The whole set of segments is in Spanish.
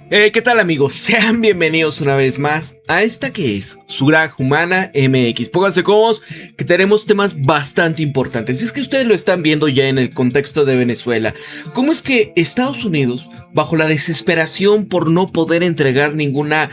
¿Qué tal amigos? Sean bienvenidos una vez más a esta que es su Granja Humana MX. Pónganse cómodos que tenemos temas bastante importantes. Es que ustedes lo están viendo ya en el contexto de Venezuela. ¿Cómo es que Estados Unidos, bajo la desesperación por no poder entregar ninguna,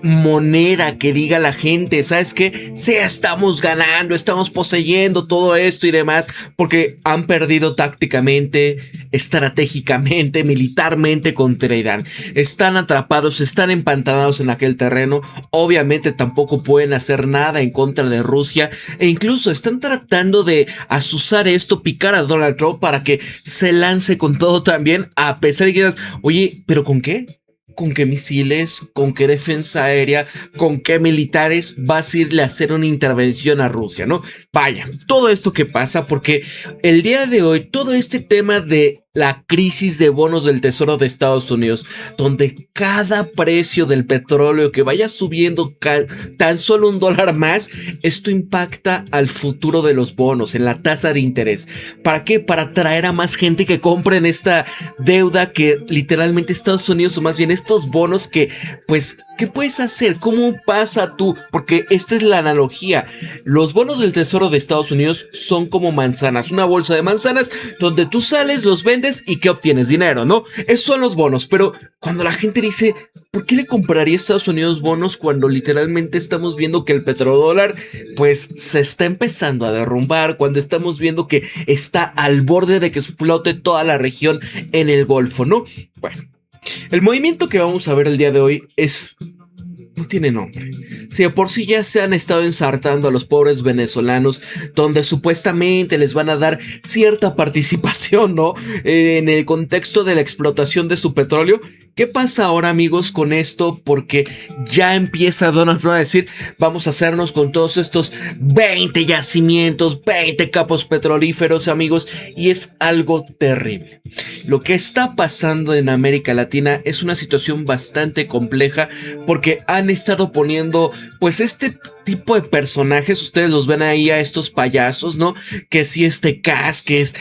moneda que diga la gente, ¿sabes qué? Sí, estamos ganando, estamos poseyendo todo esto y demás, porque han perdido tácticamente, estratégicamente, militarmente contra Irán. Están atrapados, están empantanados en aquel terreno. Obviamente tampoco pueden hacer nada en contra de Rusia e incluso están tratando de azuzar esto, picar a Donald Trump para que se lance con todo también, a pesar de que digas, oye, ¿pero con qué? ¿Con qué misiles? ¿Con qué defensa aérea? ¿Con qué militares vas a irle a hacer una intervención a Rusia, no? Vaya, todo esto que pasa porque el día de hoy, todo este tema de la crisis de bonos del Tesoro de Estados Unidos, donde cada precio del petróleo que vaya subiendo tan solo $1 más, esto impacta al futuro de los bonos, en la tasa de interés. ¿Para qué? Para atraer a más gente que compren esta deuda que literalmente Estados Unidos, o más bien estos bonos que, ¿qué puedes hacer? ¿Cómo pasa tú? Porque esta es la analogía. Los bonos del Tesoro de Estados Unidos son como manzanas, una bolsa de manzanas donde tú sales, los vendes y ¿qué obtienes? Dinero, ¿no? Esos son los bonos. Pero cuando la gente dice, ¿por qué le compraría a Estados Unidos bonos cuando literalmente estamos viendo que el petrodólar se está empezando a derrumbar, cuando estamos viendo que está al borde de que explote toda la región en el Golfo, ¿no? Bueno, el movimiento que vamos a ver el día de hoy no tiene nombre. Si de por sí ya se han estado ensartando a los pobres venezolanos, donde supuestamente les van a dar cierta participación, ¿no? En el contexto de la explotación de su petróleo. ¿Qué pasa ahora, amigos, con esto? Porque ya empieza Donald Trump a decir, vamos a hacernos con todos estos 20 yacimientos, 20 campos petrolíferos, amigos, y es algo terrible. Lo que está pasando en América Latina es una situación bastante compleja porque han estado poniendo, este tipo de personajes, ustedes los ven ahí a estos payasos, ¿no? Que si este Cas, que es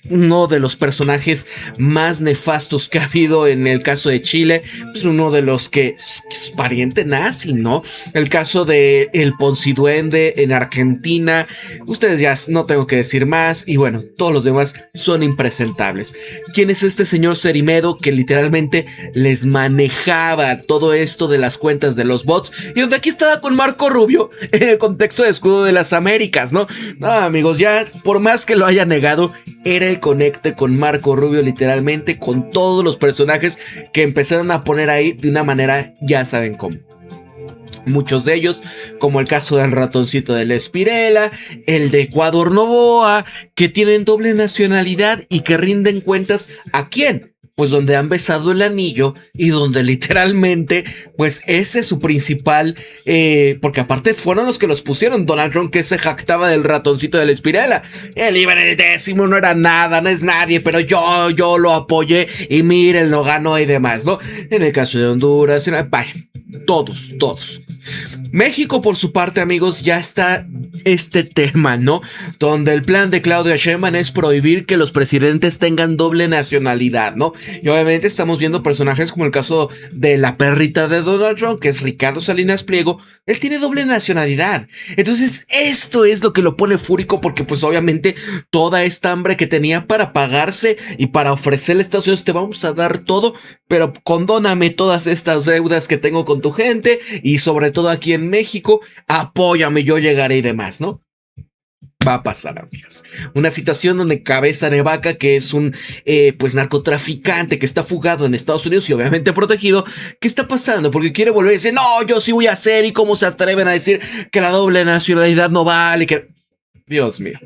uno de los personajes más nefastos que ha habido en el caso de Chile, uno de los que es pariente nazi, ¿no? El caso de el Ponciduende en Argentina, ustedes ya no tengo que decir más, y bueno, todos los demás son impresentables. ¿Quién es este señor Cerimedo que literalmente les manejaba todo esto de las cuentas de los bots? Y donde aquí estaba con Marco Rubio en el contexto de Escudo de las Américas, ¿no? No, amigos, ya por más que lo haya negado, era el conecte con Marco Rubio, literalmente, con todos los personajes que empezaron a poner ahí de una manera, ya saben cómo. Muchos de ellos, como el caso del ratoncito de la Espirela, el de Ecuador Novoa, que tienen doble nacionalidad y que rinden cuentas ¿a quién? Pues donde han besado el anillo y donde literalmente, ese es su principal, porque aparte fueron los que los pusieron. Donald Trump, que se jactaba del ratoncito de la Espirela, él iba en el 10º, no era nada, no es nadie, pero yo lo apoyé y miren, lo ganó y demás, ¿no? En el caso de Honduras, todos. México, por su parte, amigos, ya está este tema, ¿no? Donde el plan de Claudia Sheinbaum es prohibir que los presidentes tengan doble nacionalidad, ¿no? Y obviamente estamos viendo personajes como el caso de la perrita de Donald Trump, que es Ricardo Salinas Pliego. Él tiene doble nacionalidad. Entonces, esto es lo que lo pone fúrico porque, obviamente, toda esta hambre que tenía para pagarse y para ofrecerle a Estados Unidos, te vamos a dar todo, pero condóname todas estas deudas que tengo con tu gente y sobre todo aquí en México, apóyame, yo llegaré y demás, ¿no? Va a pasar, amigas. Una situación donde Cabeza de Vaca, que es un narcotraficante que está fugado en Estados Unidos y obviamente protegido, ¿qué está pasando? Porque quiere volver y decir, no, yo sí voy a hacer, y cómo se atreven a decir que la doble nacionalidad no vale, que... Dios mío.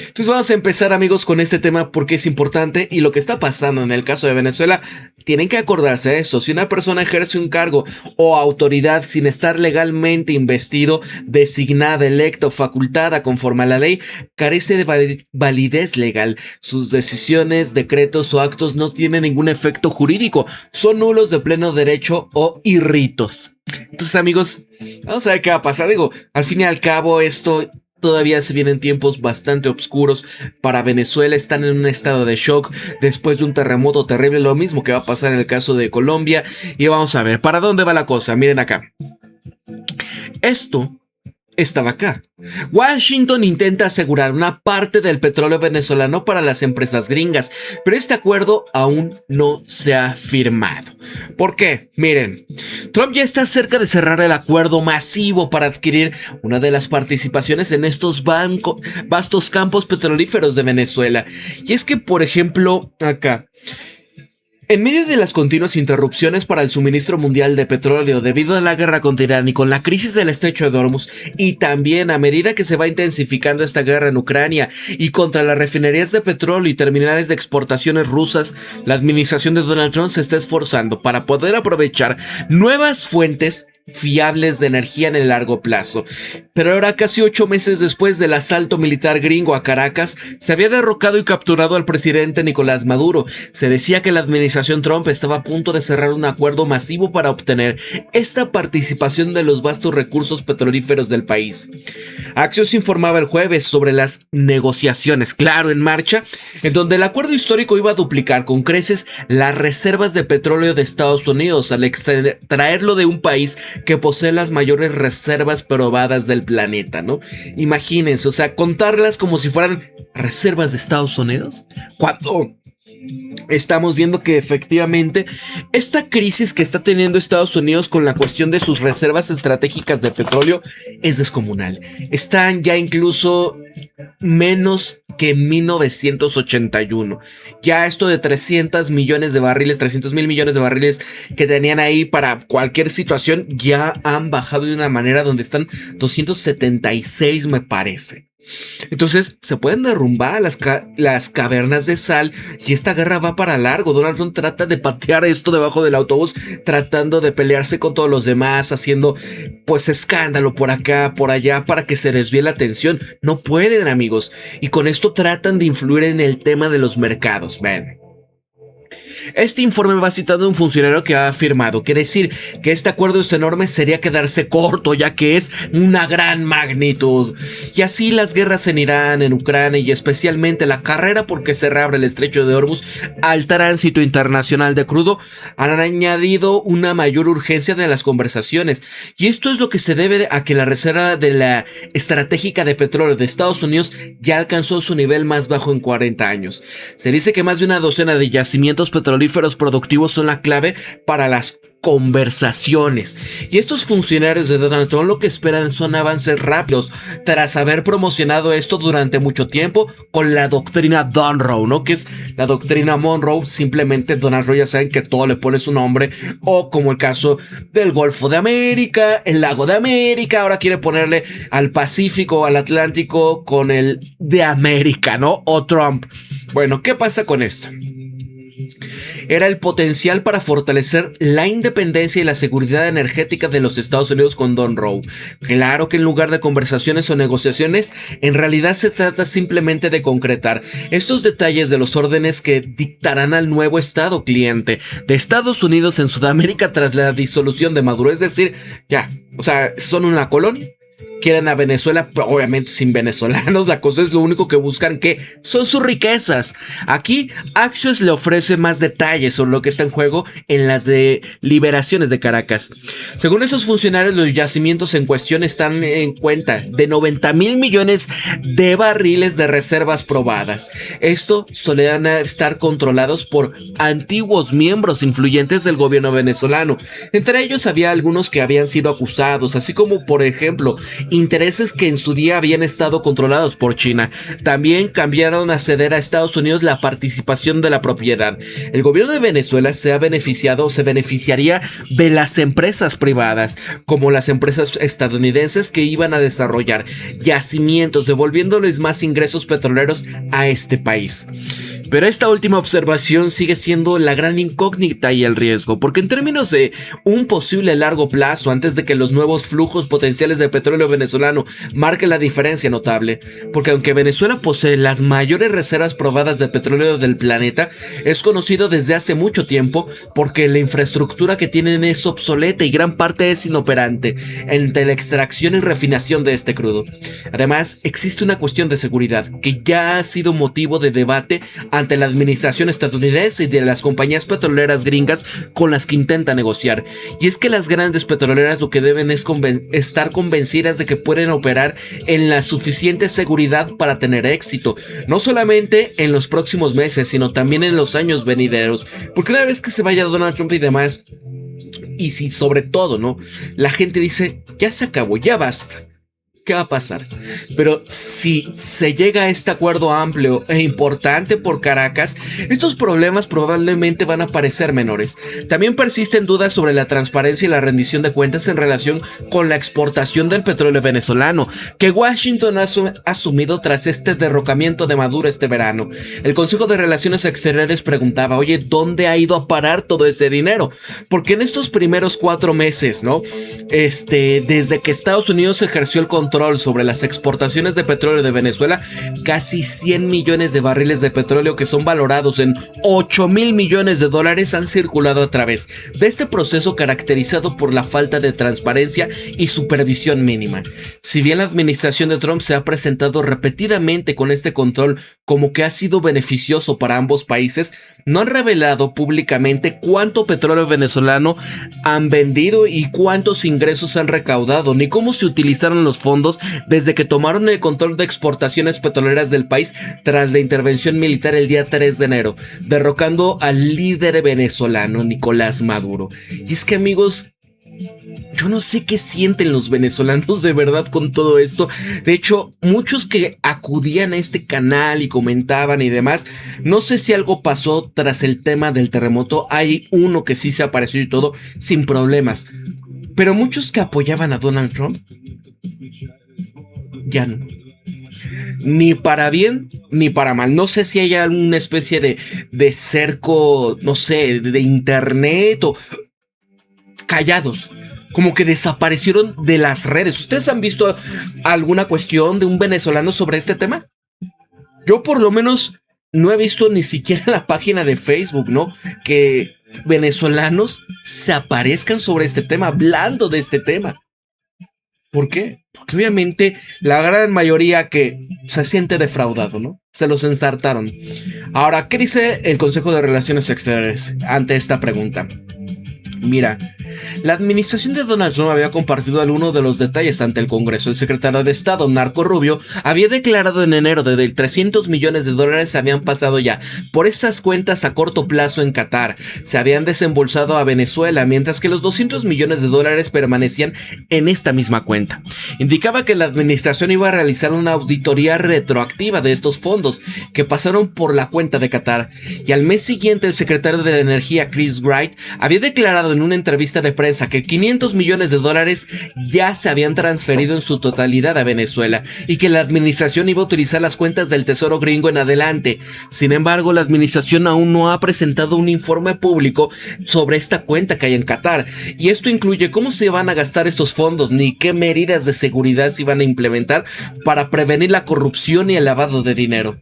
Entonces vamos a empezar, amigos, con este tema porque es importante y lo que está pasando en el caso de Venezuela, tienen que acordarse de esto. Si una persona ejerce un cargo o autoridad sin estar legalmente investido, designada, electa o facultada conforme a la ley, carece de validez legal. Sus decisiones, decretos o actos no tienen ningún efecto jurídico. Son nulos de pleno derecho o irritos. Entonces, amigos, vamos a ver qué va a pasar. Digo, al fin y al cabo esto Todavía se vienen tiempos bastante oscuros para Venezuela, están en un estado de shock después de un terremoto terrible, lo mismo que va a pasar en el caso de Colombia. Y vamos a ver, ¿para dónde va la cosa? Miren acá. Esto estaba acá. Washington intenta asegurar una parte del petróleo venezolano para las empresas gringas, pero este acuerdo aún no se ha firmado. ¿Por qué? Miren, Trump ya está cerca de cerrar el acuerdo masivo para adquirir una de las participaciones en estos vastos campos petrolíferos de Venezuela. Y es que, por ejemplo, acá, en medio de las continuas interrupciones para el suministro mundial de petróleo debido a la guerra contra Irán y con la crisis del estrecho de Hormuz, y también a medida que se va intensificando esta guerra en Ucrania y contra las refinerías de petróleo y terminales de exportaciones rusas, la administración de Donald Trump se está esforzando para poder aprovechar nuevas fuentes fiables de energía en el largo plazo. Pero ahora, casi 8 meses después del asalto militar gringo a Caracas, se había derrocado y capturado al presidente Nicolás Maduro. Se decía que la administración Trump estaba a punto de cerrar un acuerdo masivo para obtener esta participación de los vastos recursos petrolíferos del país. Axios informaba el jueves sobre las negociaciones, claro, en marcha, en donde el acuerdo histórico iba a duplicar con creces las reservas de petróleo de Estados Unidos al extraerlo de un país que posee las mayores reservas probadas del planeta, ¿no? Imagínense, o sea, contarlas como si fueran reservas de Estados Unidos, cuando estamos viendo que efectivamente esta crisis que está teniendo Estados Unidos con la cuestión de sus reservas estratégicas de petróleo es descomunal. Están ya incluso menos que 1981. Ya esto de 300 millones de barriles, 300 mil millones de barriles que tenían ahí para cualquier situación, ya han bajado de una manera donde están 276, me parece. Entonces se pueden derrumbar las cavernas de sal y esta guerra va para largo. Donald Trump trata de patear esto debajo del autobús, tratando de pelearse con todos los demás, haciendo pues escándalo por acá, por allá, para que se desvíe la atención. No pueden, amigos, y con esto tratan de influir en el tema de los mercados. Ven. Este informe va citando a un funcionario que ha afirmado que decir que este acuerdo es enorme sería quedarse corto, ya que es una gran magnitud. Y así las guerras en Irán, en Ucrania y especialmente la carrera porque se reabre el estrecho de Hormuz al tránsito internacional de crudo han añadido una mayor urgencia de las conversaciones. Y esto es lo que se debe a que la reserva de la estratégica de petróleo de Estados Unidos ya alcanzó su nivel más bajo en 40 años. Se dice que más de una docena de yacimientos petrolíferos productivos son la clave para las conversaciones. Y estos funcionarios de Donald Trump lo que esperan son avances rápidos tras haber promocionado esto durante mucho tiempo con la doctrina Monroe, ¿no? Que es la doctrina Monroe. Simplemente Donald Trump, ya saben que todo le pone su nombre, o como el caso del Golfo de América, el Lago de América, ahora quiere ponerle al Pacífico, al Atlántico con el de América, ¿no? O Trump. Bueno, ¿qué pasa con esto? Era el potencial para fortalecer la independencia y la seguridad energética de los Estados Unidos con Monroe. Claro que en lugar de conversaciones o negociaciones, en realidad se trata simplemente de concretar estos detalles de los órdenes que dictarán al nuevo Estado cliente de Estados Unidos en Sudamérica tras la disolución de Maduro. Es decir, ya, o sea, son una colonia. Quieren a Venezuela, obviamente sin venezolanos. La cosa es lo único que buscan, que son sus riquezas. Aquí Axios le ofrece más detalles sobre lo que está en juego en las deliberaciones de Caracas. Según esos funcionarios, los yacimientos en cuestión están en cuenta de 90 mil millones de barriles de reservas probadas. Esto solían estar controlados por antiguos miembros influyentes del gobierno venezolano. Entre ellos había algunos que habían sido acusados, así como, por ejemplo, intereses que en su día habían estado controlados por China. También cambiaron a ceder a Estados Unidos la participación de la propiedad. El gobierno de Venezuela se ha beneficiado o se beneficiaría de las empresas privadas, como las empresas estadounidenses que iban a desarrollar yacimientos, devolviéndoles más ingresos petroleros a este país. Pero esta última observación sigue siendo la gran incógnita y el riesgo, porque en términos de un posible largo plazo, antes de que los nuevos flujos potenciales de petróleo venezolano marquen la diferencia notable, porque aunque Venezuela posee las mayores reservas probadas de petróleo del planeta, es conocido desde hace mucho tiempo porque la infraestructura que tienen es obsoleta y gran parte es inoperante entre la extracción y refinación de este crudo. Además, existe una cuestión de seguridad que ya ha sido motivo de debate ante la administración estadounidense y de las compañías petroleras gringas con las que intenta negociar. Y es que las grandes petroleras lo que deben es estar convencidas de que pueden operar en la suficiente seguridad para tener éxito, no solamente en los próximos meses, sino también en los años venideros. Porque una vez que se vaya Donald Trump y demás, y si sobre todo, ¿no?, la gente dice, ya se acabó, ya basta, ¿qué va a pasar? Pero si se llega a este acuerdo amplio e importante por Caracas, estos problemas probablemente van a parecer menores. También persisten dudas sobre la transparencia y la rendición de cuentas en relación con la exportación del petróleo venezolano, que Washington ha asumido tras este derrocamiento de Maduro este verano. El Consejo de Relaciones Exteriores preguntaba, oye, ¿dónde ha ido a parar todo ese dinero? Porque en estos primeros 4 meses, ¿no?, desde que Estados Unidos ejerció el control sobre las exportaciones de petróleo de Venezuela, casi 100 millones de barriles de petróleo que son valorados en 8,000 millones de dólares han circulado a través de este proceso caracterizado por la falta de transparencia y supervisión mínima. Si bien la administración de Trump se ha presentado repetidamente con este control como que ha sido beneficioso para ambos países, no han revelado públicamente cuánto petróleo venezolano han vendido y cuántos ingresos han recaudado, ni cómo se utilizaron los fondos desde que tomaron el control de exportaciones petroleras del país tras la intervención militar el día 3 de enero, derrocando al líder venezolano Nicolás Maduro. Y es que, amigos, yo no sé qué sienten los venezolanos de verdad con todo esto. De hecho, muchos que acudían a este canal y comentaban y demás, no sé si algo pasó tras el tema del terremoto. Hay uno que sí se apareció y todo, sin problemas. Pero muchos que apoyaban a Donald Trump, ya no. Ni para bien ni para mal. No sé si hay alguna especie de cerco, no sé, de internet o callados. Como que desaparecieron de las redes. ¿Ustedes han visto alguna cuestión de un venezolano sobre este tema? Yo por lo menos no he visto ni siquiera en la página de Facebook, ¿no?, que venezolanos se aparezcan sobre este tema, hablando de este tema. ¿Por qué? Porque obviamente la gran mayoría que se siente defraudado, ¿no?, se los ensartaron. Ahora, ¿qué dice el Consejo de Relaciones Exteriores ante esta pregunta? Mira, la administración de Donald Trump había compartido algunos de los detalles ante el Congreso. El secretario de Estado, Marco Rubio, había declarado en enero que 300 millones de dólares se habían pasado ya por estas cuentas a corto plazo en Qatar. Se habían desembolsado a Venezuela, mientras que los 200 millones de dólares permanecían en esta misma cuenta. Indicaba que la administración iba a realizar una auditoría retroactiva de estos fondos que pasaron por la cuenta de Qatar. Y al mes siguiente, el secretario de la Energía, Chris Wright, había declarado en una entrevista de prensa que 500 millones de dólares ya se habían transferido en su totalidad a Venezuela y que la administración iba a utilizar las cuentas del Tesoro gringo en adelante. Sin embargo, la administración aún no ha presentado un informe público sobre esta cuenta que hay en Qatar, y esto incluye cómo se van a gastar estos fondos ni qué medidas de seguridad se iban a implementar para prevenir la corrupción y el lavado de dinero.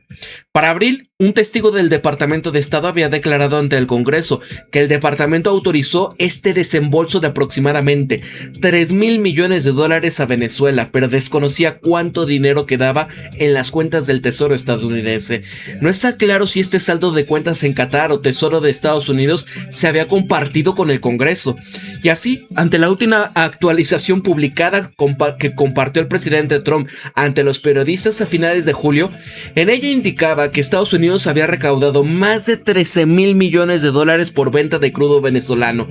Para abril, un testigo del Departamento de Estado había declarado ante el Congreso que el departamento autorizó este desembolso de aproximadamente 3,000 millones de dólares a Venezuela, pero desconocía cuánto dinero quedaba en las cuentas del Tesoro estadounidense. No está claro si este saldo de cuentas en Qatar o Tesoro de Estados Unidos se había compartido con el Congreso. Y así, ante la última actualización publicada que compartió el presidente Trump ante los periodistas a finales de julio, en ella indicaba que Estados Unidos había recaudado más de 13,000 millones de dólares por venta de crudo venezolano.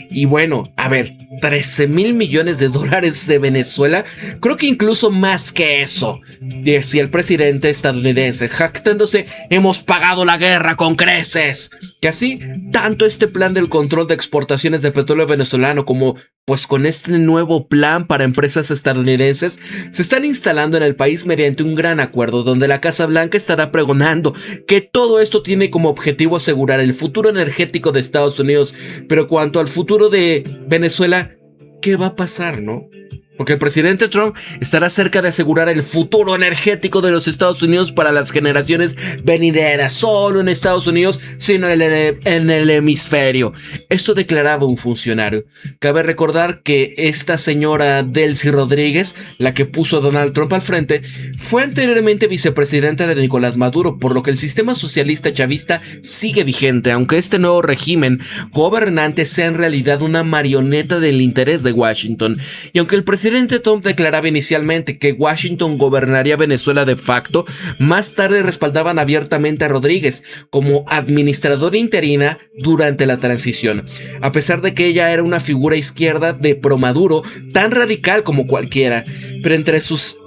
Y bueno, a ver, 13,000 millones de dólares de Venezuela, creo que incluso más que eso, decía el presidente estadounidense, jactándose, hemos pagado la guerra con creces. Que así, tanto este plan del control de exportaciones de petróleo venezolano como pues con este nuevo plan para empresas estadounidenses se están instalando en el país mediante un gran acuerdo donde la Casa Blanca estará pregonando que todo esto tiene como objetivo asegurar el futuro energético de Estados Unidos. Pero cuanto al futuro de Venezuela, ¿qué va a pasar, no? Porque el presidente Trump estará cerca de asegurar el futuro energético de los Estados Unidos para las generaciones venideras, solo en Estados Unidos, sino en el hemisferio. Esto declaraba un funcionario. Cabe recordar que esta señora Delcy Rodríguez, la que puso a Donald Trump al frente, fue anteriormente vicepresidenta de Nicolás Maduro, por lo que el sistema socialista chavista sigue vigente, aunque este nuevo régimen gobernante sea en realidad una marioneta del interés de Washington. Y aunque el presidente Trump declaraba inicialmente que Washington gobernaría Venezuela de facto, más tarde respaldaban abiertamente a Rodríguez como administradora interina durante la transición, a pesar de que ella era una figura izquierda de pro-Maduro, tan radical como cualquiera. Pero entre sus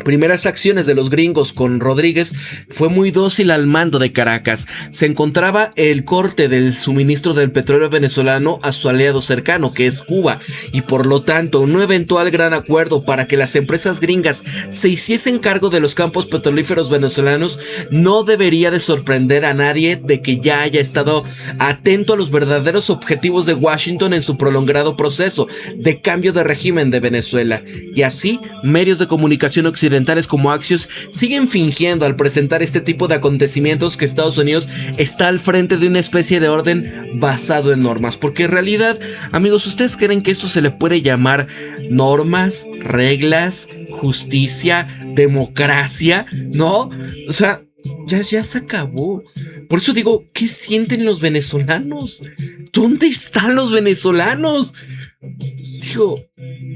primeras acciones de los gringos con Rodríguez fue muy dócil al mando de Caracas. Se encontraba el corte del suministro del petróleo venezolano a su aliado cercano, que es Cuba, y por lo tanto un eventual gran acuerdo para que las empresas gringas se hiciesen cargo de los campos petrolíferos venezolanos no debería de sorprender a nadie de que ya haya estado atento a los verdaderos objetivos de Washington en su prolongado proceso de cambio de régimen de Venezuela. Y así, medios de comunicación occidentales como Axios siguen fingiendo al presentar este tipo de acontecimientos que Estados Unidos está al frente de una especie de orden basado en normas, porque en realidad, amigos, ¿ustedes creen que esto se le puede llamar normas, reglas, justicia, democracia? ¿No? O sea, ya se acabó. Por eso digo, ¿qué sienten los venezolanos? ¿Dónde están los venezolanos? Digo,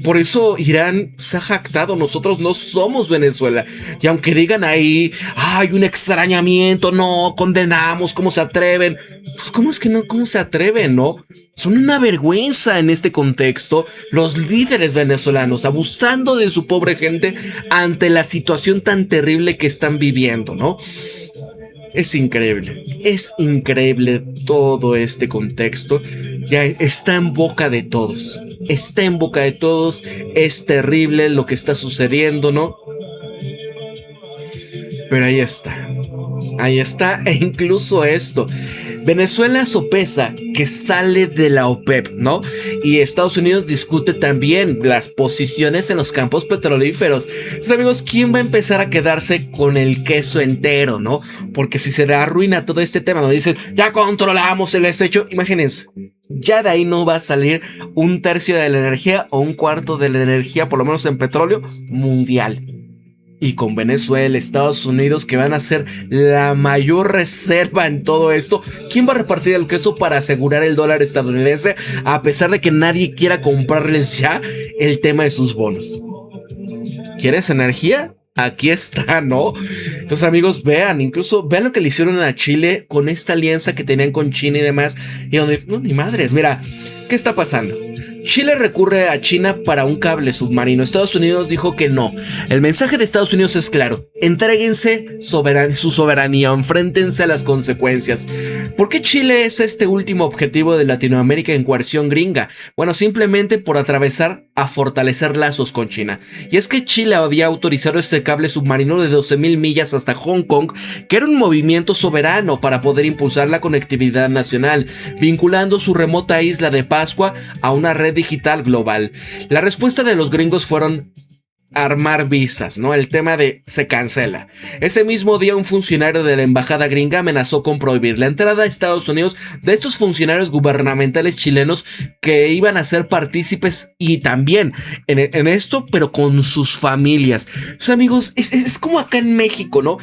por eso Irán se ha jactado, nosotros no somos Venezuela. Y aunque digan ahí, hay un extrañamiento, no, condenamos, ¿cómo se atreven? Pues ¿cómo es que no? ¿Cómo se atreven, no? Son una vergüenza en este contexto los líderes venezolanos abusando de su pobre gente ante la situación tan terrible que están viviendo, ¿no? Es increíble todo este contexto. Ya está en boca de todos. Está en boca de todos. Es terrible lo que está sucediendo, ¿no? Pero ahí está. Ahí está. E incluso esto. Venezuela sopesa que sale de la OPEP, ¿no? Y Estados Unidos discute también las posiciones en los campos petrolíferos. Entonces, amigos, ¿quién va a empezar a quedarse con el queso entero, no? Porque si se le arruina todo este tema, nos dicen, ya controlamos el desecho. Imagínense, ya de ahí no va a salir un tercio de la energía o un cuarto de la energía, por lo menos en petróleo, mundial. Y con Venezuela, Estados Unidos, que van a ser la mayor reserva en todo esto, ¿quién va a repartir el queso para asegurar el dólar estadounidense? A pesar de que nadie quiera comprarles ya el tema de sus bonos. ¿Quieres energía? Aquí está, ¿no? Entonces, amigos, vean lo que le hicieron a Chile con esta alianza que tenían con China y demás. Y donde, no, ni madres, mira, ¿qué está pasando? Chile recurre a China para un cable submarino. Estados Unidos dijo que no. El mensaje de Estados Unidos es claro. Entréguense su soberanía, enfréntense a las consecuencias. ¿Por qué Chile es este último objetivo de Latinoamérica en coerción gringa? Bueno, simplemente por atravesar a fortalecer lazos con China. Y es que Chile había autorizado este cable submarino de 12,000 millas hasta Hong Kong, que era un movimiento soberano para poder impulsar la conectividad nacional, vinculando su remota isla de Pascua a una red digital global. La respuesta de los gringos fueron armar visas, ¿no? El tema de se cancela. Ese mismo día un funcionario de la embajada gringa amenazó con prohibir la entrada a Estados Unidos de estos funcionarios gubernamentales chilenos que iban a ser partícipes y también en esto, pero con sus familias. O sea, amigos, es como acá en México, ¿no?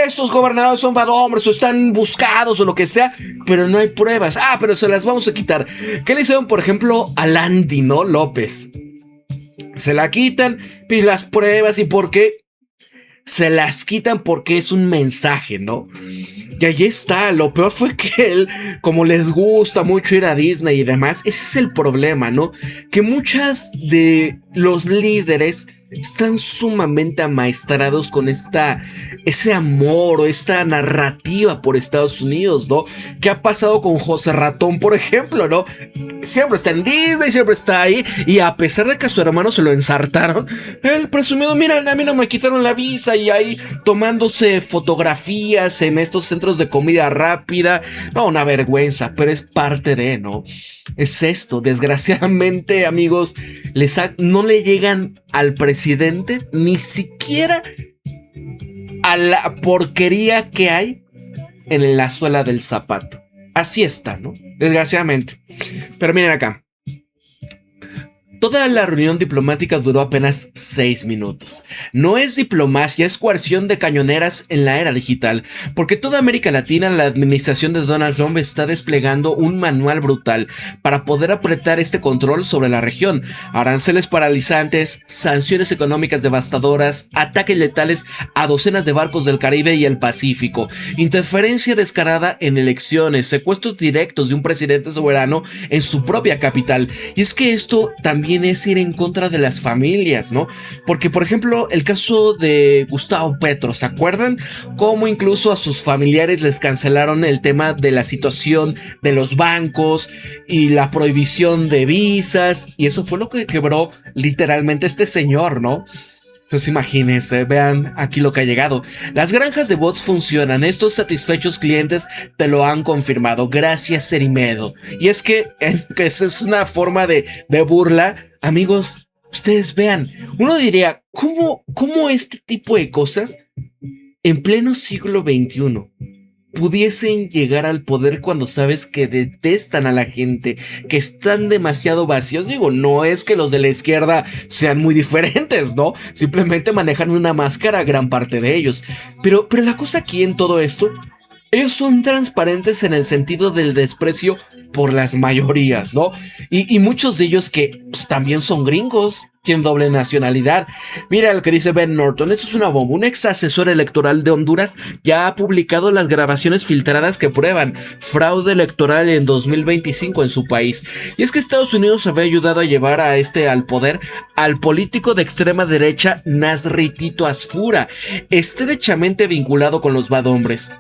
Estos gobernadores son bad hombres o están buscados o lo que sea, pero no hay pruebas. Ah, pero se las vamos a quitar. ¿Qué le hicieron, por ejemplo, a Landy, ¿no? López. Se la quitan y las pruebas. ¿Y por qué? Se las quitan porque es un mensaje, ¿no? Y ahí está. Lo peor fue que él, como les gusta mucho ir a Disney y demás, ese es el problema, ¿no? Que muchas de los líderes están sumamente amaestrados con ese amor o esta narrativa por Estados Unidos, ¿no? ¿Qué ha pasado con José Ratón, por ejemplo, no? Siempre está en Disney, siempre está ahí, y a pesar de que a su hermano se lo ensartaron, él presumido, mira, a mí no me quitaron la visa, y ahí tomándose fotografías en estos centros de comida rápida. No, una vergüenza, pero es parte de, ¿no? Es esto, desgraciadamente, amigos, no le llegan al presidente ni siquiera a la porquería que hay en la suela del zapato. Así está, ¿no? Desgraciadamente. Pero miren acá. Toda la reunión diplomática duró apenas 6 minutos. No es diplomacia, es coerción de cañoneras en la era digital, porque toda América Latina, la administración de Donald Trump está desplegando un manual brutal para poder apretar este control sobre la región. Aranceles paralizantes, sanciones económicas devastadoras, ataques letales a docenas de barcos del Caribe y el Pacífico, interferencia descarada en elecciones, secuestros directos de un presidente soberano en su propia capital. Y es que esto también es ir en contra de las familias, ¿no? Porque, por ejemplo, el caso de Gustavo Petro, ¿se acuerdan? Cómo incluso a sus familiares les cancelaron el tema de la situación de los bancos y la prohibición de visas, y eso fue lo que quebró literalmente este señor, ¿no? Entonces imagínense, vean aquí lo que ha llegado. Las granjas de bots funcionan, estos satisfechos clientes te lo han confirmado, gracias Cerimedo. Y es que esa es una forma de burla, amigos, ustedes vean, uno diría, ¿cómo este tipo de cosas en pleno siglo XXI pudiesen llegar al poder cuando sabes que detestan a la gente, que están demasiado vacíos? Digo, no es que los de la izquierda sean muy diferentes, ¿no? Simplemente manejan una máscara gran parte de ellos. Pero la cosa aquí en todo esto, ellos son transparentes en el sentido del desprecio por las mayorías, ¿no? Y muchos de ellos que pues, también son gringos, tienen doble nacionalidad. Mira lo que dice Ben Norton, esto es una bomba. Un ex asesor electoral de Honduras ya ha publicado las grabaciones filtradas que prueban fraude electoral en 2025 en su país. Y es que Estados Unidos había ayudado a llevar al poder al político de extrema derecha Nasri Tito Asfura, estrechamente vinculado con los Bad Hombres.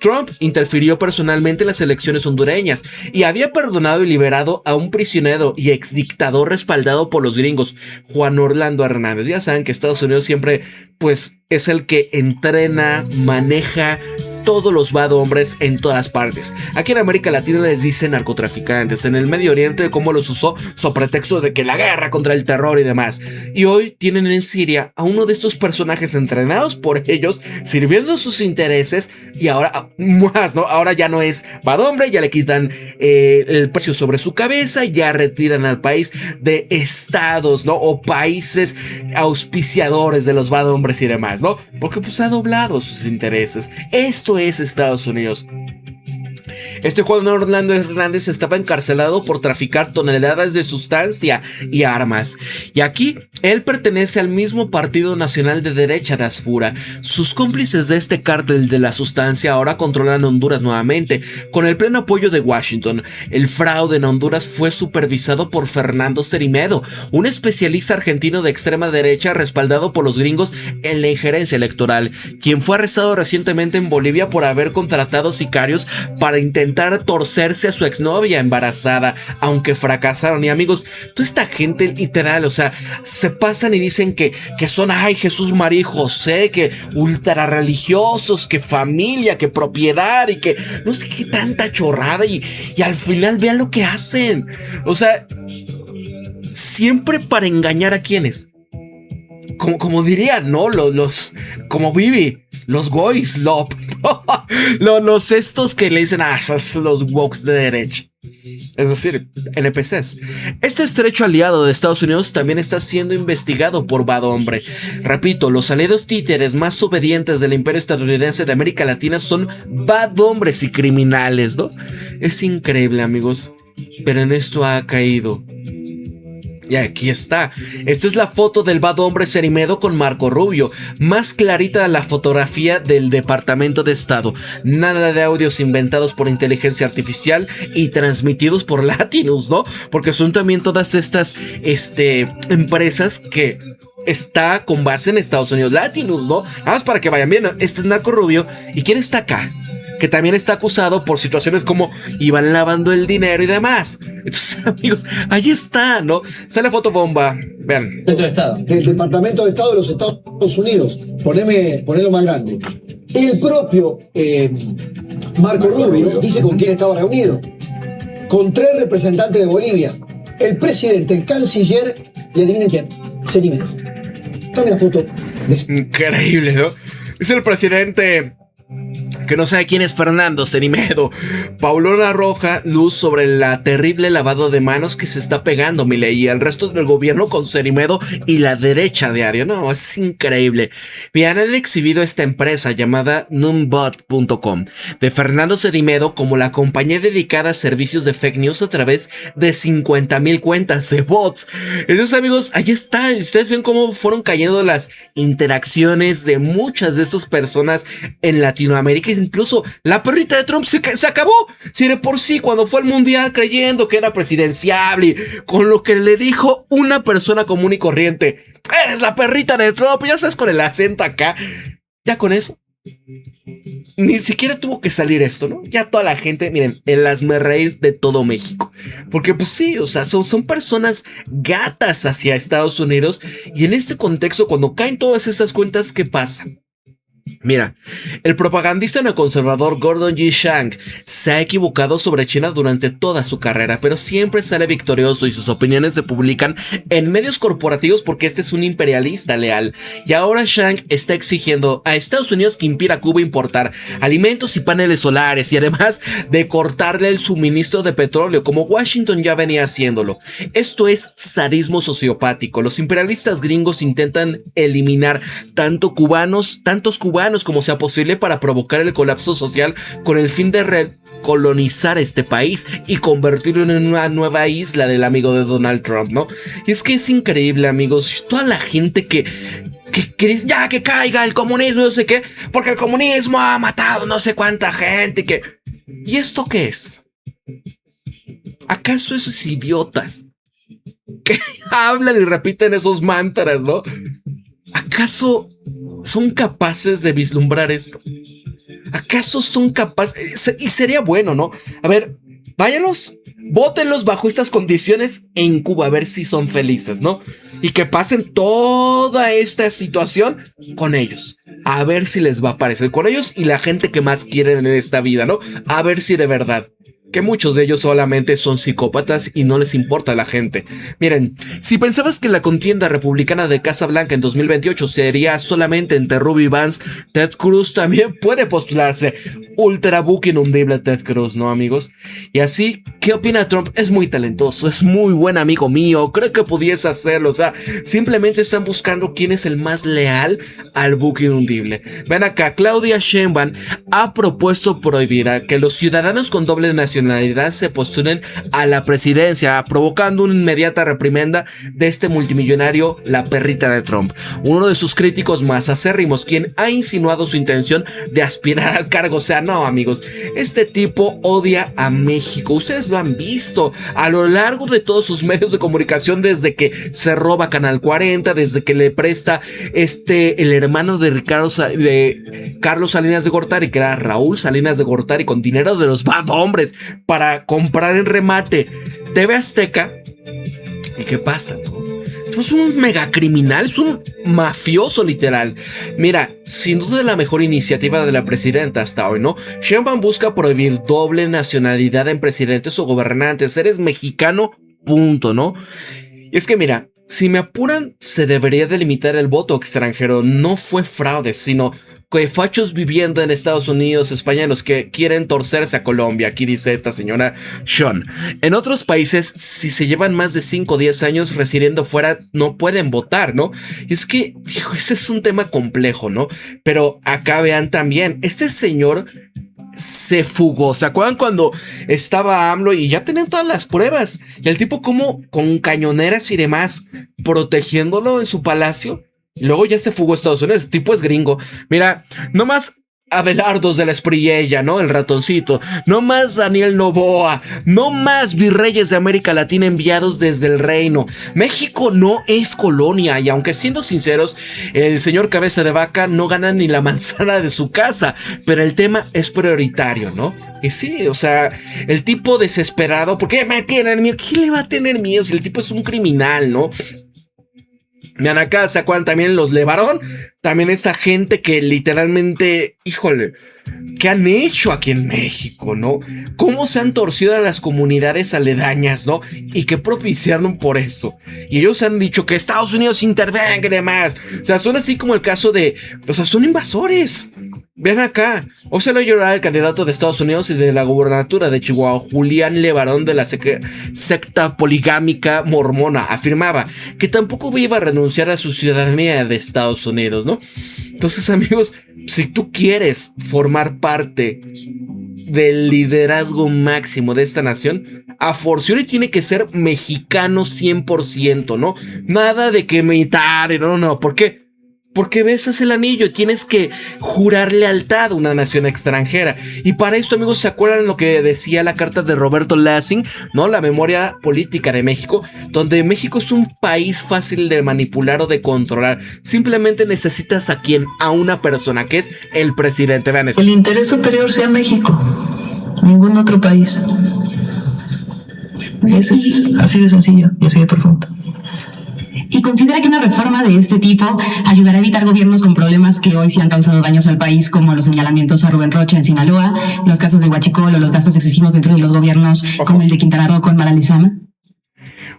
Trump interfirió personalmente en las elecciones hondureñas y había perdonado y liberado a un prisionero y exdictador respaldado por los gringos, Juan Orlando Hernández. Ya saben que Estados Unidos siempre, pues, es el que entrena, maneja todos los bad hombres en todas partes. Aquí en América Latina les dicen narcotraficantes, en el Medio Oriente cómo los usó sobre pretexto de que la guerra contra el terror y demás. Y hoy tienen en Siria a uno de estos personajes entrenados por ellos, sirviendo sus intereses, y ahora más, ¿no? Ahora ya no es bad hombre, ya le quitan el precio sobre su cabeza, ya retiran al país de estados, ¿no? O países auspiciadores de los bad hombres y demás, ¿no? Porque pues ha doblado sus intereses. Esto es Estados Unidos. Este Juan Orlando Hernández estaba encarcelado por traficar toneladas de sustancia y armas. Y aquí él pertenece al mismo Partido Nacional de Derecha de Asfura. Sus cómplices de este cártel de la sustancia ahora controlan Honduras nuevamente, con el pleno apoyo de Washington. El fraude en Honduras fue supervisado por Fernando Cerimedo, un especialista argentino de extrema derecha respaldado por los gringos en la injerencia electoral, quien fue arrestado recientemente en Bolivia por haber contratado sicarios para intentar torcerse a su exnovia embarazada, aunque fracasaron. Y amigos, toda esta gente literal, o sea, se pasan y dicen que son, ay, Jesús, María y José, que ultra religiosos, que familia, que propiedad y que no sé qué tanta chorrada, y al final vean lo que hacen. O sea, siempre para engañar a quienes. Como dirían, ¿no? Como Vivi, los goys, los estos que le dicen, esos los wokes de derecha. Es decir, NPCs. Este estrecho aliado de Estados Unidos también está siendo investigado por bad hombre. Repito, los aliados títeres más obedientes del imperio estadounidense de América Latina son bad hombres y criminales, ¿no? Es increíble, amigos, pero en esto ha caído. Y aquí está. Esta es la foto del bad hombre Cerimedo con Marco Rubio. Más clarita la fotografía del Departamento de Estado. Nada de audios inventados por inteligencia artificial y transmitidos por Latinus, ¿no? Porque son también todas estas empresas que está con base en Estados Unidos. Latinus, ¿no? Nada más para que vayan bien. Este es Narco Rubio. ¿Y quién está acá? Que también está acusado por situaciones como iban lavando el dinero y demás. Entonces, amigos, ahí está, ¿no? Sale fotobomba. Vean. Del Departamento de Estado de los Estados Unidos. Ponelo más grande. El propio Marco Rubio dice con quién estaba reunido. Con 3 representantes de Bolivia. El presidente, el canciller, y adivinen quién. Cenimedo. Tome la foto. Increíble, ¿no? Es el presidente que no sabe quién es Fernando Cenimedo. Paulona arroja luz sobre la terrible lavado de manos que se está pegando Milei y el resto del gobierno con Cenimedo y la derecha diario. No, es increíble. Bien, han exhibido esta empresa llamada Numbot.com de Fernando Cenimedo como la compañía dedicada a servicios de fake news a través de 50,000 cuentas de bots. Entonces, amigos, ahí está. Ustedes ven cómo fueron cayendo las interacciones de muchas de estas personas en Latinoamérica. Incluso la perrita de Trump se acabó. Si de por sí cuando fue al mundial creyendo que era presidenciable, con lo que le dijo una persona común y corriente, eres la perrita de Trump, ya sabes, con el acento acá, ya con eso ni siquiera tuvo que salir esto, ¿no? Ya toda la gente, miren, el hazmerreír de todo México. Porque pues sí, o sea, son personas gatas hacia Estados Unidos. Y en este contexto, cuando caen todas estas cuentas, ¿qué pasa? Mira, el propagandista neoconservador Gordon G. Shank se ha equivocado sobre China durante toda su carrera, pero siempre sale victorioso y sus opiniones se publican en medios corporativos porque este es un imperialista leal. Y ahora Shank está exigiendo a Estados Unidos que impida a Cuba importar alimentos y paneles solares y además de cortarle el suministro de petróleo como Washington ya venía haciéndolo. Esto es sadismo sociopático. Los imperialistas gringos intentan eliminar tantos cubanos como sea posible para provocar el colapso social con el fin de recolonizar este país y convertirlo en una nueva isla del amigo de Donald Trump, ¿no? Y es que es increíble, amigos, toda la gente que dice, ya que caiga el comunismo, no sé qué, porque el comunismo ha matado no sé cuánta gente, ¿y esto qué es? ¿Acaso esos idiotas que hablan y repiten esos mantras, ¿no? ¿Acaso son capaces de vislumbrar esto? ¿Acaso son capaces? Y sería bueno, ¿no? A ver, váyanlos, vótenlos bajo estas condiciones en Cuba, a ver si son felices, ¿no? Y que pasen toda esta situación con ellos. A ver si les va a parecer con ellos y la gente que más quieren en esta vida, ¿no? A ver si de verdad. Que muchos de ellos solamente son psicópatas y no les importa a la gente. Miren, si pensabas que la contienda republicana de Casa Blanca en 2028 sería solamente entre Ruby Vance, Ted Cruz también puede postularse. Ultra book inundible Ted Cruz, ¿no, amigos? Y así, ¿qué opina Trump? Es muy talentoso, es muy buen amigo mío, creo que pudiese hacerlo. O sea, simplemente están buscando quién es el más leal al book inundible. Ven acá, Claudia Sheinbaum ha propuesto prohibir a que los ciudadanos con doble nacionalidad se postulen a la presidencia, provocando una inmediata reprimenda de este multimillonario, la perrita de Trump, uno de sus críticos más acérrimos, quien ha insinuado su intención de aspirar al cargo. O sea, no, amigos, este tipo odia a México. Ustedes lo han visto a lo largo de todos sus medios de comunicación, desde que se roba Canal 40, desde que le presta el hermano de Carlos Salinas de Gortari, que era Raúl Salinas de Gortari, con dinero de los bad hombres para comprar en remate TV Azteca. ¿Y qué pasa, no? Es un megacriminal, es un mafioso literal. Mira, sin duda la mejor iniciativa de la presidenta hasta hoy, ¿no? Sheinbaum busca prohibir doble nacionalidad en presidentes o gobernantes. Eres mexicano, punto, ¿no? Y es que mira, si me apuran, se debería delimitar el voto extranjero. No fue fraude, sino que fachos viviendo en Estados Unidos, España, los que quieren torcerse a Colombia. Aquí dice esta señora Sean. En otros países, si se llevan más de 5 o 10 años residiendo fuera, no pueden votar, ¿no? Y es que, dijo, ese es un tema complejo, ¿no? Pero acá vean también, este señor se fugó. ¿Se acuerdan cuando estaba AMLO y ya tenían todas las pruebas? Y el tipo como con cañoneras y demás, protegiéndolo en su palacio. Y luego ya se fugó a Estados Unidos. El tipo es gringo. Mira, nomás Abelardos de la Espriella, ¿no? El ratoncito. No más Daniel Noboa. No más virreyes de América Latina enviados desde el reino. México no es colonia y aunque siendo sinceros, el señor Cabeza de Vaca no gana ni la manzana de su casa, pero el tema es prioritario, ¿no? Y sí, o sea, el tipo desesperado, ¿por qué me tienen miedo? ¿Quién le va a tener miedo si el tipo es un criminal, ¿no? Vean acá, ¿se acuerdan también los Levarón? También esa gente que literalmente, híjole, ¿qué han hecho aquí en México, no? ¿Cómo se han torcido a las comunidades aledañas, no? Y qué propiciaron por eso. Y ellos han dicho que Estados Unidos intervenga y demás. O sea, son así como el caso de, o sea, son invasores. Vean acá, óselo llorar al candidato de Estados Unidos y de la gubernatura de Chihuahua, Julián Levarón, de la secta poligámica mormona, afirmaba que tampoco iba a renunciar a su ciudadanía de Estados Unidos, ¿no? Entonces, amigos, si tú quieres formar parte del liderazgo máximo de esta nación, a forciore tiene que ser mexicano 100%, ¿no? Nada de que militar, no, ¿por qué? Porque besas el anillo, tienes que jurar lealtad a una nación extranjera. Y para esto, amigos, ¿se acuerdan lo que decía la carta de Roberto Lassing, ¿no? La memoria política de México, donde México es un país fácil de manipular o de controlar. Simplemente necesitas a una persona, que es el presidente. Vean eso. El interés superior sea México, ningún otro país. Eso es así de sencillo y así de profundo. ¿Y considera que una reforma de este tipo ayudará a evitar gobiernos con problemas que hoy sí han causado daños al país, como los señalamientos a Rubén Rocha en Sinaloa, los casos de Huachicol o los gastos excesivos dentro de los gobiernos, como el de Quintana Roo con Mara Lezama?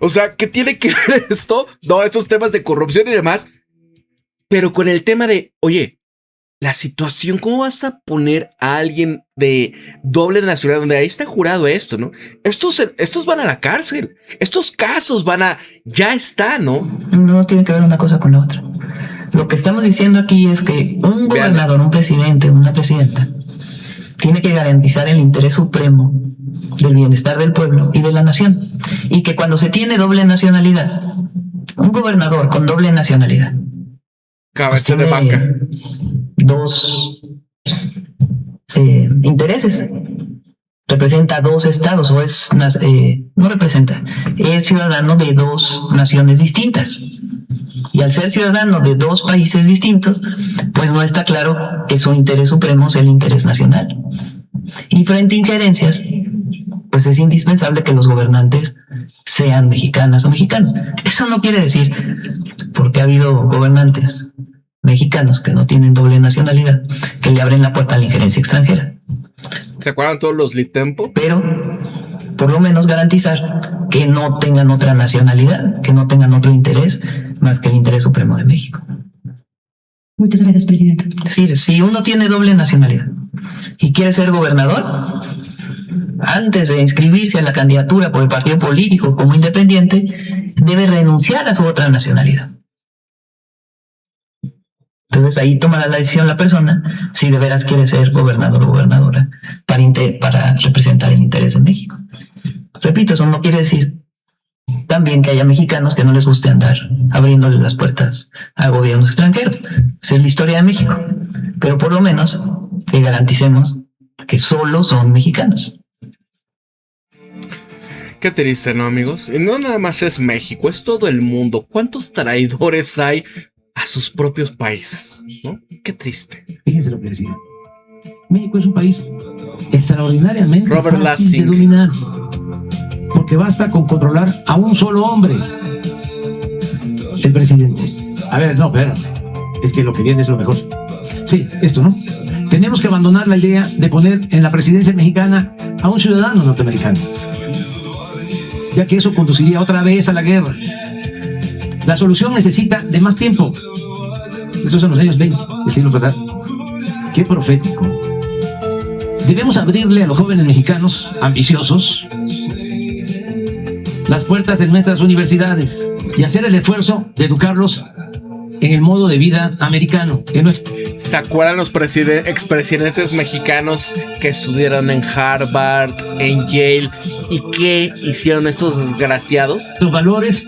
O sea, ¿qué tiene que ver esto? No, esos temas de corrupción y demás. Pero con el tema de, oye, la situación, ¿cómo vas a poner a alguien de doble nacionalidad? Donde ahí está jurado esto, ¿no? Estos van a la cárcel. Estos casos ya está, ¿no? No tiene que ver una cosa con la otra. Lo que estamos diciendo aquí es que un gobernador, un presidente, una presidenta, tiene que garantizar el interés supremo del bienestar del pueblo y de la nación. Y que cuando se tiene doble nacionalidad, un gobernador con doble nacionalidad, cabeza de vaca, dos intereses, representa dos estados, o no representa, es ciudadano de dos naciones distintas, y al ser ciudadano de dos países distintos, pues no está claro que su interés supremo es el interés nacional. Y frente a injerencias, pues es indispensable que los gobernantes sean mexicanas o mexicanos. Eso no quiere decir, porque ha habido gobernantes mexicanos que no tienen doble nacionalidad, que le abren la puerta a la injerencia extranjera. ¿Se acuerdan todos los Litempo? Pero, por lo menos garantizar que no tengan otra nacionalidad, que no tengan otro interés más que el interés supremo de México. Muchas gracias, presidente. Es decir, si uno tiene doble nacionalidad y quiere ser gobernador, antes de inscribirse a la candidatura por el partido político como independiente, debe renunciar a su otra nacionalidad. Entonces ahí tomará la decisión la persona si de veras quiere ser gobernador o gobernadora para representar el interés de México. Repito, eso no quiere decir también que haya mexicanos que no les guste andar abriéndole las puertas a gobiernos extranjeros. Esa es la historia de México. Pero por lo menos que garanticemos que solo son mexicanos. Qué triste, ¿no, amigos? Y no nada más es México, es todo el mundo. ¿Cuántos traidores hay a sus propios países, ¿no? Qué triste. Fíjense lo que decía. México es un país extraordinariamente Robert fácil Lassing de dominar, porque basta con controlar a un solo hombre, el presidente. A ver, no, espérame, es que lo que viene es lo mejor. Sí, esto, ¿no? Tenemos que abandonar la idea de poner en la presidencia mexicana a un ciudadano norteamericano, ya que eso conduciría otra vez a la guerra. La solución necesita de más tiempo. Estos son los años 20 del siglo pasado. Qué profético. Debemos abrirle a los jóvenes mexicanos ambiciosos las puertas de nuestras universidades y hacer el esfuerzo de educarlos en el modo de vida americano. Que no es... ¿Se acuerdan los expresidentes mexicanos que estudiaron en Harvard, en Yale, y qué hicieron estos desgraciados? Los valores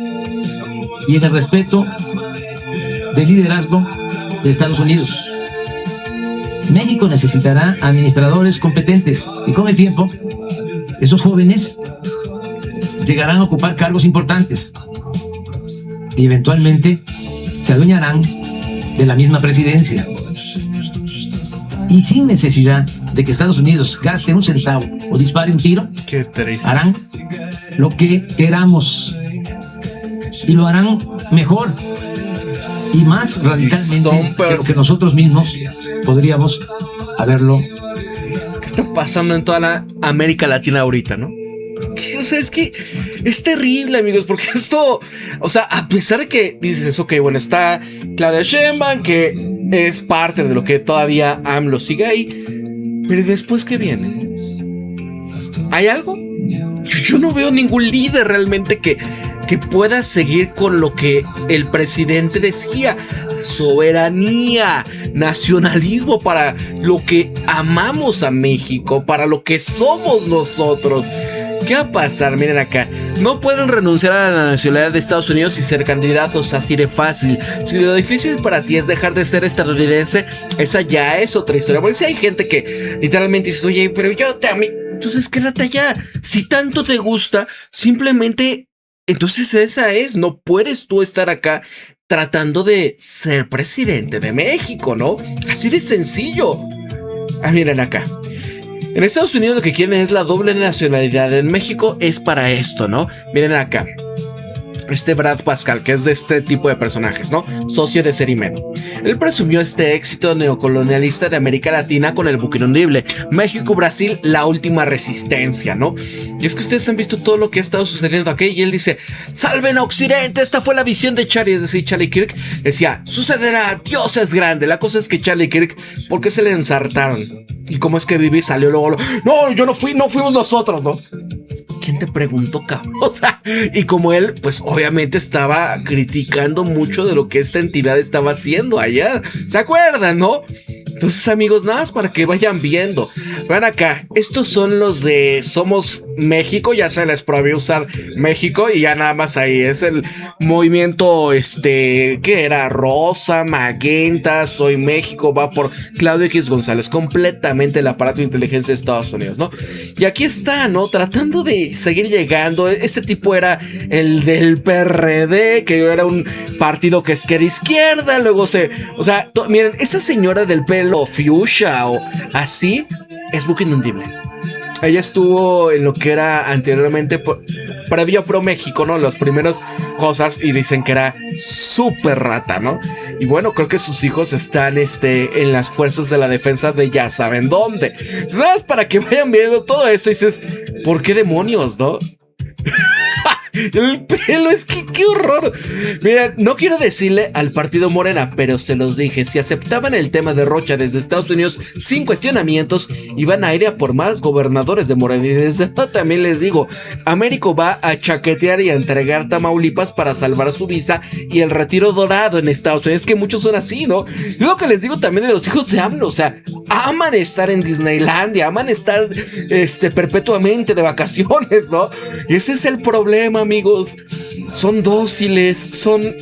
y en el respeto del liderazgo de Estados Unidos. México México necesitará administradores competentes y con el tiempo, esos jóvenes llegarán a ocupar cargos importantes y eventualmente se adueñarán de la misma presidencia. Y sin necesidad de que Estados Unidos gaste un centavo o dispare un tiro, Qué triste. harán lo que queramos y lo harán mejor y más radicalmente que lo que nosotros mismos podríamos haberlo. ¿Qué está pasando en toda la América Latina ahorita, no? O sea, es que es terrible, amigos, porque esto, o sea, a pesar de que dices, ok, bueno, está Claudia Sheinbaum, que es parte de lo que todavía AMLO sigue ahí, pero después, ¿qué viene? ¿Hay algo? Yo no veo ningún líder realmente que pueda seguir con lo que el presidente decía: soberanía, nacionalismo, para lo que amamos a México, para lo que somos nosotros. ¿Qué va a pasar? Miren acá, no pueden renunciar a la nacionalidad de Estados Unidos y ser candidatos, así de fácil. Si lo difícil para ti es dejar de ser estadounidense, esa ya es otra historia. Porque si hay gente que literalmente dice, oye, pero yo también, entonces quédate ya. Si tanto te gusta, simplemente, entonces esa es, no puedes tú estar acá tratando de ser presidente de México, ¿no? Así de sencillo. Ah, miren acá. En Estados Unidos lo que quieren es la doble nacionalidad. En México es para esto, ¿no? Miren acá. Brad Pascal, que es de este tipo de personajes, ¿no? Socio de Cerimedo. Él presumió este éxito neocolonialista de América Latina con el buque inundible. México-Brasil, la última resistencia, ¿no? Y es que ustedes han visto todo lo que ha estado sucediendo aquí. Y él dice, ¡salven a Occidente! Esta fue la visión de Charlie. Es decir, Charlie Kirk decía, sucederá, Dios es grande. La cosa es que Charlie Kirk, ¿por qué se le ensartaron? ¿Y cómo es que Bibi salió luego? No, yo no fui, no fuimos nosotros, ¿no? ¿Quién te preguntó, cabrón? O sea, y como él, pues obviamente estaba criticando mucho de lo que esta entidad estaba haciendo allá. ¿Se acuerdan, no? Entonces, amigos, nada más para que vayan viendo. Vean acá, estos son los de Somos México. Ya se les prohibió usar México y ya nada más ahí es el movimiento, ¿qué era? Rosa, Magenta, Soy México, va por Claudio X González. Completamente el aparato de inteligencia de Estados Unidos, ¿no? Y aquí está, ¿no? Tratando de seguir llegando. Ese tipo era el del PRD, que era un partido que es que de izquierda, luego o sea, miren, esa señora del pelo fuchsia o así es buque inundible. Ella estuvo en lo que era anteriormente previo a Pro México, ¿no? Las primeras cosas, y dicen que era súper rata, ¿no? Y bueno, creo que sus hijos están en las fuerzas de la defensa de ya saben dónde. ¿Sabes? Para que vayan viendo todo esto y dices, ¿por qué demonios, no? El pelo, es que qué horror. Miren, no quiero decirle al partido Morena, pero se los dije, si aceptaban el tema de Rocha desde Estados Unidos sin cuestionamientos, iban a ir a por más gobernadores de Morena. Y desde también les digo, Américo va a chaquetear y a entregar Tamaulipas para salvar su visa y el retiro dorado en Estados Unidos. Es que muchos son así, ¿no? Es lo que les digo también de los hijos de AMLO. O sea, aman estar en Disneylandia, aman estar perpetuamente de vacaciones, ¿no? Y ese es el problema, amigos. Son dóciles, son...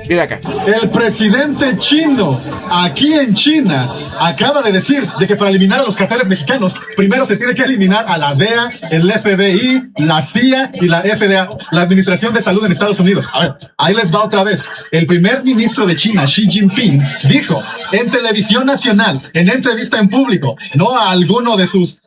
Mira acá. El presidente chino, aquí en China, acaba de decir de que para eliminar a los carteles mexicanos, primero se tiene que eliminar a la DEA, el FBI, la CIA y la FDA, la Administración de Salud en Estados Unidos. A ver, ahí les va otra vez. El primer ministro de China, Xi Jinping, dijo en televisión nacional, en entrevista en público, no a alguno de sus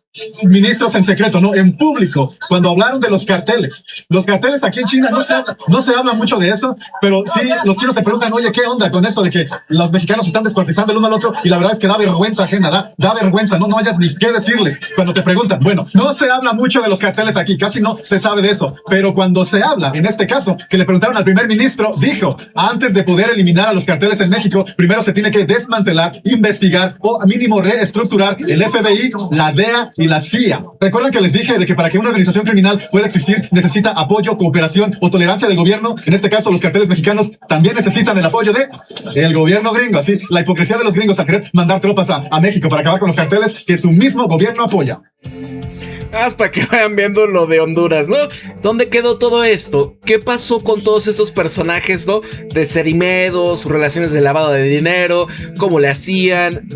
ministros en secreto, no, en público, cuando hablaron de los carteles. Los carteles aquí en China no se habla mucho de eso, pero sí los chinos se preguntan, oye, ¿qué onda con esto de que los mexicanos están descuartizando el uno al otro? Y la verdad es que da vergüenza ajena, da vergüenza, no hayas ni qué decirles cuando te preguntan. Bueno, no se habla mucho de los carteles aquí, casi no se sabe de eso, pero cuando se habla, en este caso, que le preguntaron al primer ministro, dijo, antes de poder eliminar a los carteles en México, primero se tiene que desmantelar, investigar o mínimo reestructurar el FBI, la DEA y la CIA. ¿Recuerdan que les dije de que para que una organización criminal pueda existir necesita apoyo, cooperación o tolerancia del gobierno? En este caso, los carteles mexicanos también necesitan el apoyo del gobierno gringo. Así, la hipocresía de los gringos a querer mandar tropas a México para acabar con los carteles que su mismo gobierno apoya. Haz para que vayan viendo lo de Honduras, ¿no? ¿Dónde quedó todo esto? ¿Qué pasó con todos esos personajes, ¿no? De Cerimedo, sus relaciones de lavado de dinero, cómo le hacían.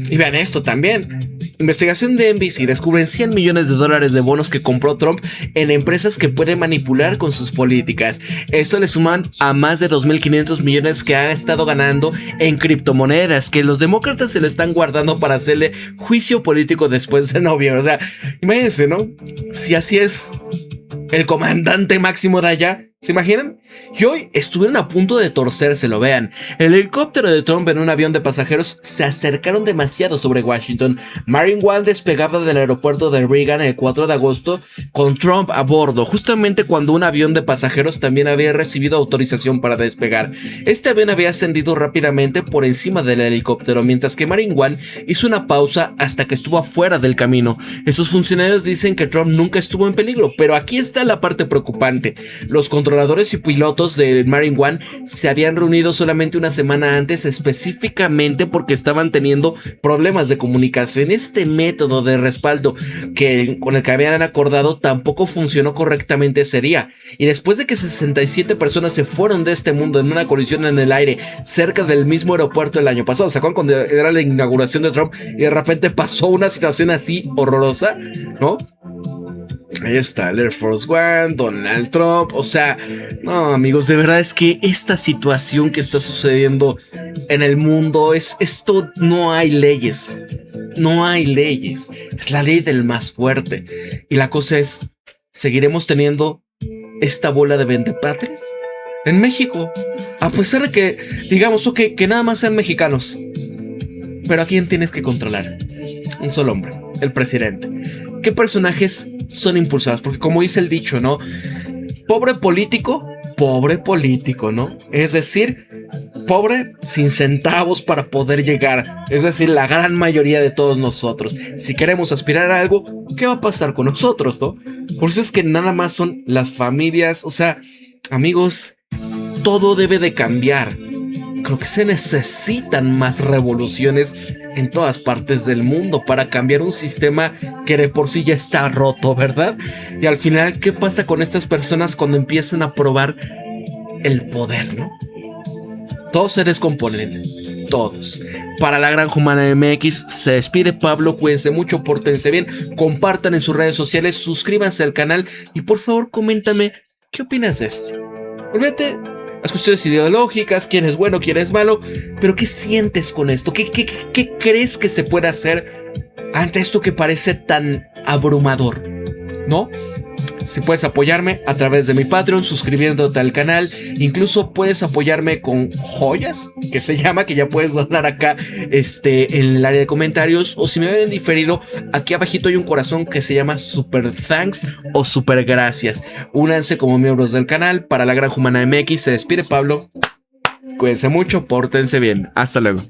Y vean esto también. Investigación de NBC descubren $100 millones de bonos que compró Trump en empresas que puede manipular con sus políticas. Esto le suman a más de 2.500 millones que ha estado ganando en criptomonedas, que los demócratas se le están guardando para hacerle juicio político después de noviembre. O sea, imagínense, ¿no? Si así es el comandante máximo de allá, ¿se imaginan? Y hoy estuvieron a punto de torcérselo, vean. El helicóptero de Trump en un avión de pasajeros se acercaron demasiado sobre Washington. Marine One despegaba del aeropuerto de Reagan el 4 de agosto con Trump a bordo, justamente cuando un avión de pasajeros también había recibido autorización para despegar. Este avión había ascendido rápidamente por encima del helicóptero, mientras que Marine One hizo una pausa hasta que estuvo afuera del camino. Esos funcionarios dicen que Trump nunca estuvo en peligro, pero aquí está la parte preocupante. Los controladores y pilotos del Marine One se habían reunido solamente una semana antes, específicamente porque estaban teniendo problemas de comunicación. Este método de respaldo con el que habían acordado tampoco funcionó correctamente ese día. Y después de que 67 personas se fueron de este mundo en una colisión en el aire cerca del mismo aeropuerto el año pasado, ¿se acuerdan cuando era la inauguración de Trump y de repente pasó una situación así horrorosa, ¿no? Ahí está el Air Force One, Donald Trump. O sea, no, amigos, de verdad es que esta situación que está sucediendo en el mundo esto, no hay leyes. No hay leyes. Es la ley del más fuerte. Y la cosa es, ¿seguiremos teniendo esta bola de vendepatrias en México? A pesar de que, digamos, ok, que nada más sean mexicanos. Pero ¿a quién tienes que controlar? Un solo hombre, el presidente. ¿Qué personajes son impulsados? Porque como dice el dicho, ¿no? Pobre político, ¿no? Es decir, pobre sin centavos para poder llegar. Es decir, la gran mayoría de todos nosotros. Si queremos aspirar a algo, ¿qué va a pasar con nosotros, no? Por eso es que nada más son las familias. O sea, amigos, todo debe de cambiar. Creo que se necesitan más revoluciones en todas partes del mundo para cambiar un sistema que de por sí ya está roto, ¿verdad? Y al final, ¿qué pasa con estas personas cuando empiezan a probar el poder, no? Todos se descomponen, todos. Para la Gran Humana MX se despide Pablo, cuídense mucho, pórtense bien, compartan en sus redes sociales, suscríbanse al canal y por favor coméntame qué opinas de esto. Olvídate las cuestiones ideológicas, quién es bueno, quién es malo, pero ¿qué sientes con esto? ¿Qué crees que se puede hacer ante esto que parece tan abrumador? ¿No? Si puedes apoyarme a través de mi Patreon, suscribiéndote al canal, incluso puedes apoyarme con joyas, que se llama, que ya puedes donar acá en el área de comentarios, o si me ven en diferido, aquí abajito hay un corazón que se llama Super Thanks o Super Gracias. Únanse como miembros del canal. Para la Gran Humana MX se despide Pablo. Cuídense mucho, pórtense bien. Hasta luego.